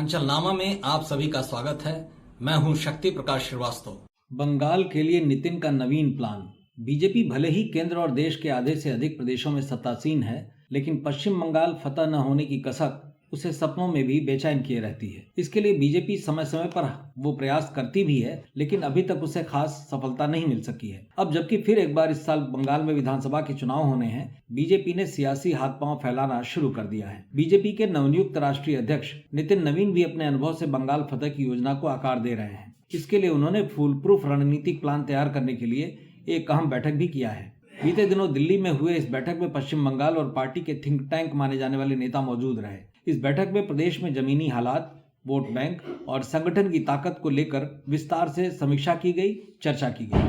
अंचलनामा में आप सभी का स्वागत है। मैं हूं शक्ति प्रकाश श्रीवास्तव। बंगाल के लिए नितिन का नवीन प्लान। बीजेपी भले ही केंद्र और देश के आधे से अधिक प्रदेशों में सत्तासीन है, लेकिन पश्चिम बंगाल फतह न होने की कसक उसे सपनों में भी बेचैन किए रहती है। इसके लिए बीजेपी समय समय पर वो प्रयास करती भी है, लेकिन अभी तक उसे खास सफलता नहीं मिल सकी है। अब जबकि फिर एक बार इस साल बंगाल में विधानसभा के चुनाव होने हैं, बीजेपी ने सियासी हाथ पांव फैलाना शुरू कर दिया है। बीजेपी के नवनियुक्त राष्ट्रीय अध्यक्ष नितिन नवीन भी अपने अनुभव से बंगाल फतह की योजना को आकार दे रहे हैं। इसके लिए उन्होंने फूल प्रूफ रणनीतिक प्लान तैयार करने के लिए एक अहम बैठक भी किया है। बीते दिनों दिल्ली में हुए इस बैठक में पश्चिम बंगाल और पार्टी के थिंक टैंक माने जाने वाले नेता मौजूद रहे। इस बैठक में प्रदेश में जमीनी हालात, वोट बैंक और संगठन की ताकत को लेकर विस्तार से समीक्षा की गई, चर्चा की गई।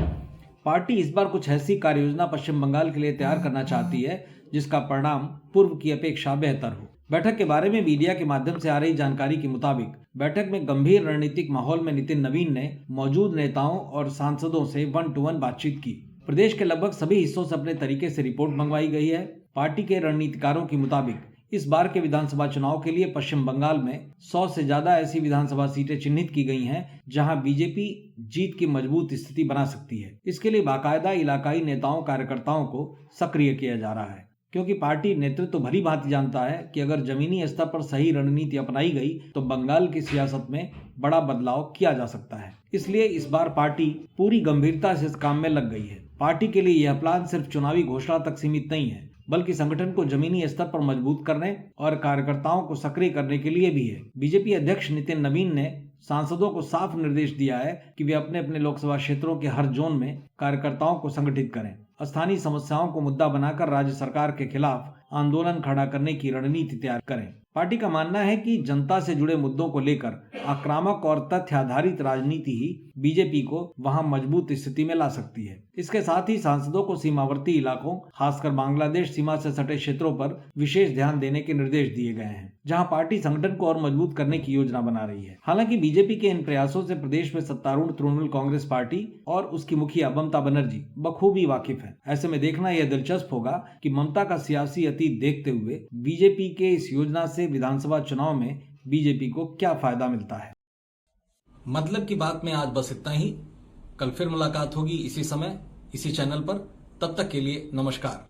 पार्टी इस बार कुछ ऐसी कार्ययोजना पश्चिम बंगाल के लिए तैयार करना चाहती है जिसका परिणाम पूर्व की अपेक्षा बेहतर हो। बैठक के बारे में मीडिया के माध्यम से आ रही जानकारी के मुताबिक बैठक में गंभीर रणनीतिक माहौल में नितिन नवीन ने मौजूद नेताओं और सांसदों से 1-to-1 बातचीत की। प्रदेश के लगभग सभी हिस्सों से अपने तरीके से रिपोर्ट मंगवाई गई है। पार्टी के रणनीतिकारों के मुताबिक इस बार के विधानसभा चुनाव के लिए पश्चिम बंगाल में 100 से ज्यादा ऐसी विधानसभा सीटें चिन्हित की गई हैं जहां बीजेपी जीत की मजबूत स्थिति बना सकती है। इसके लिए बाकायदा इलाकाई नेताओं कार्यकर्ताओं को सक्रिय किया जा रहा है, क्योंकि पार्टी नेतृत्व तो भली भांति जानता है कि अगर जमीनी स्तर पर सही रणनीति अपनाई गई तो बंगाल की सियासत में बड़ा बदलाव किया जा सकता है। इसलिए इस बार पार्टी पूरी गंभीरता से इस काम में लग गई है। पार्टी के लिए यह प्लान सिर्फ चुनावी घोषणा तक सीमित नहीं है, बल्कि संगठन को जमीनी स्तर पर मजबूत करने और कार्यकर्ताओं को सक्रिय करने के लिए भी है। बीजेपी अध्यक्ष नितिन नवीन ने सांसदों को साफ निर्देश दिया है कि वे अपने अपने लोकसभा क्षेत्रों के हर जोन में कार्यकर्ताओं को संगठित करें, स्थानीय समस्याओं को मुद्दा बनाकर राज्य सरकार के खिलाफ आंदोलन खड़ा करने की रणनीति तैयार करें। पार्टी का मानना है कि जनता से जुड़े मुद्दों को लेकर आक्रामक और तथ्य आधारित राजनीति ही बीजेपी को वहां मजबूत स्थिति में ला सकती है। इसके साथ ही सांसदों को सीमावर्ती इलाकों, खासकर बांग्लादेश सीमा से सटे क्षेत्रों पर विशेष ध्यान देने के निर्देश दिए गए हैं, जहां पार्टी संगठन को और मजबूत करने की योजना बना रही है। हालांकि बीजेपी के इन प्रयासों से प्रदेश में सत्तारूढ़ तृणमूल कांग्रेस पार्टी और उसकी मुखिया ममता बनर्जी बखूबी वाकिफ है। ऐसे में देखना यह दिलचस्प होगा कि ममता का सियासी अतीत देखते हुए बीजेपी के इस योजना से विधानसभा चुनाव में बीजेपी को क्या फायदा मिलता है। मतलब की बात में आज बस इतना ही। कल फिर मुलाकात होगी इसी समय, इसी चैनल पर। तब तक के लिए नमस्कार।